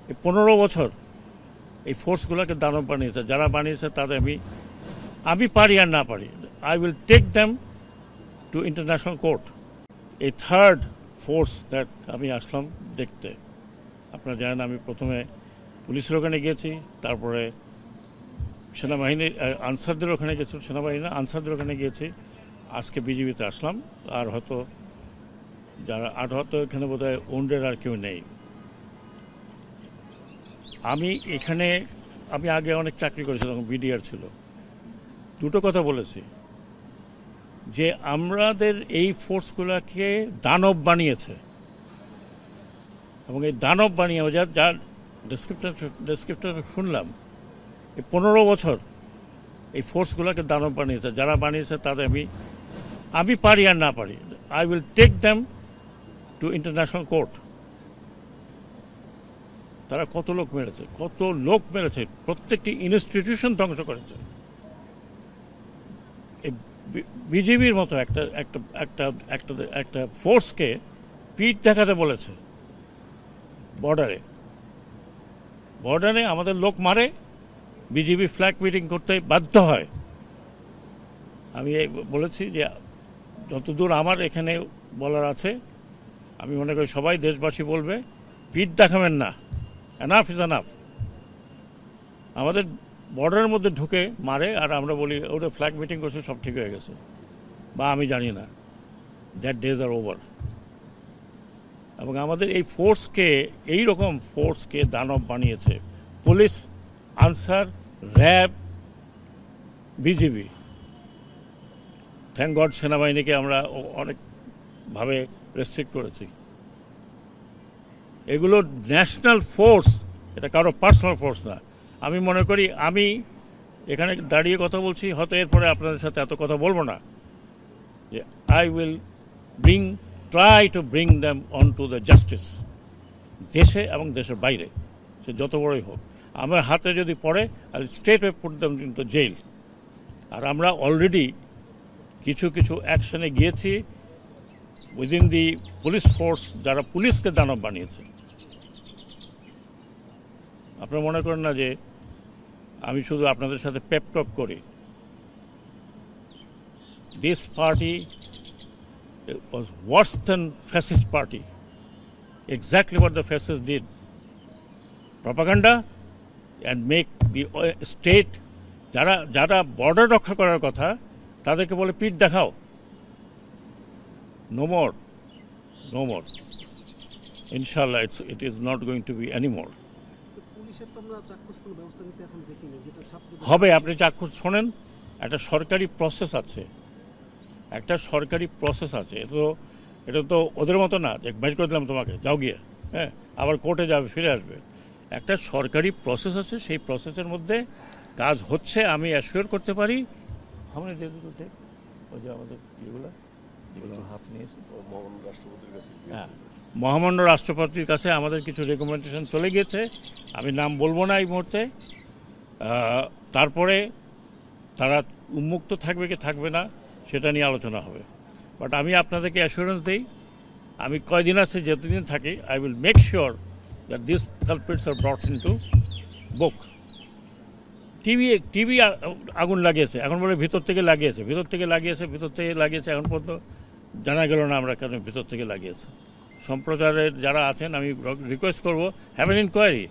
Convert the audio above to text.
এই 15 বছর এই ফোর্সগুলোকে দানব বানিয়েছে। যারা বানিয়েছে তাদের আমি পারি আর না পারি, I will take them to international court. এই থার্ড ফোর্স দ্যাট আমি আসলাম দেখতে। আপনারা জানেন আমি প্রথমে পুলিশের ওখানে গিয়েছি, তারপরে সেনাবাহিনীর আনসারদের ওখানে গেছি, সেনাবাহিনী আনসারদের ওখানে গিয়েছি, আজকে বিজিবিতে আসলাম। আর হয়তো যারা হয়তো এখানে বোধ হয় ওন্ডের আর কেউ নেই। আমি আগে অনেক চাকরি করেছি, তখন বিডিআর ছিল। দুটো কথা বলেছি যে আমাদের এই ফোর্সগুলোকে দানব বানিয়েছে, এবং এই দানব বানিয়ে যার ডেসক্রিপশন শুনলাম, এই 15 বছর এই ফোর্সগুলোকে দানব বানিয়েছে। যারা বানিয়েছে তাদের আমি পারি আর না পারি, I will take them to international court. তারা কত লোক মেরেছে, প্রত্যেকটি ইনস্টিটিউশন ধ্বংস করেছে। এই বিজেপির মতো একটা একটা একটা একটা একটা ফোর্সকে পিঠ দেখাতে বলেছে বর্ডারে আমাদের লোক মারে, বিজেপি ফ্ল্যাগ মিটিং করতে বাধ্য হয়। আমি বলেছি যে যতদূর আমার এখানে বলার আছে, আমি মনে করি সবাই দেশবাসী বলবে, পিঠ দেখাবেন না, এনাফ ইজ এনাফ। আমাদের বর্ডারের মধ্যে ঢুকে মারে, আর আমরা বলি ওটা ফ্ল্যাগ মিটিং করছে, সব ঠিক হয়ে গেছে, বা আমি জানি না। That days are over. এবং আমাদের এই এইরকম ফোর্সকে দানব বানিয়েছে police, Ansar, RAB, BGB. Thank God সেনাবাহিনীকে আমরা অনেকভাবে রেস্ট্রিক্ট করেছি। এগুলো ন্যাশনাল ফোর্স, এটা কারো পার্সোনাল ফোর্স না। আমি মনে করি আমি এখানে দাঁড়িয়ে কথা বলছি, হয়তো এরপরে আপনাদের সাথে এত কথা বলবো না, যে I will try to bring them on to the justice, দেশে এবং দেশের বাইরে, সে যত বড়ই হোক। আমার হাতে যদি পড়ে, I straight away put them into jail. আর আমরা অলরেডি কিছু অ্যাকশনে গিয়েছি উইদিন দি পুলিশ ফোর্স, যারা পুলিশকে দানব বানিয়েছে। আপনারা মনে করেন না যে আমি শুধু আপনাদের সাথে পেপটক করি। This party was worse than fascist party. Exactly what the fascists did. Propaganda and make the state, যারা বর্ডার রক্ষা করার কথা, তাদেরকে বলে পিঠ দেখাও। No more. Inshallah, it is not going to be anymore. হবে, আপনি চাক্ষুষ শোনেন, একটা সরকারি প্রসেস আছে, এটা তো ওদের মতো না যে বাইর করে দিলাম তোমাকে, যাও গিয়ে, হ্যাঁ, আবার কোর্টে যাবে, ফিরে আসবে। একটা সরকারি প্রসেস আছে, সেই প্রসেসের মধ্যে কাজ হচ্ছে। আমি অ্যাসিওর করতে পারি, আমরা ওই যে আমাদের যেগুলো হাত নিয়েছে মহামান্য রাষ্ট্রপতির কাছে আমাদের কিছু রেকমেন্ডেশন চলে গিয়েছে, আমি নাম বলবো না এই মুহূর্তে। তারপরে তারা উন্মুক্ত থাকবে কি থাকবে না সেটা নিয়ে আলোচনা হবে। বাট আমি আপনাদেরকে অ্যাসুরেন্স দিই, আমি কয়দিন আছে, যতদিন থাকি, I will make sure that this culprits are brought into book. TV আগুন লাগিয়েছে, এখন বলে ভিতর থেকে লাগিয়েছে, এখন পর্যন্ত জানা গেল না আমরা কেন ভিতর থেকে লাগিয়েছে। সম্প্রচারের যারা আছেন, আমি রিকোয়েস্ট করবো, হ্যাভ অ্যান ইনকোয়ারি।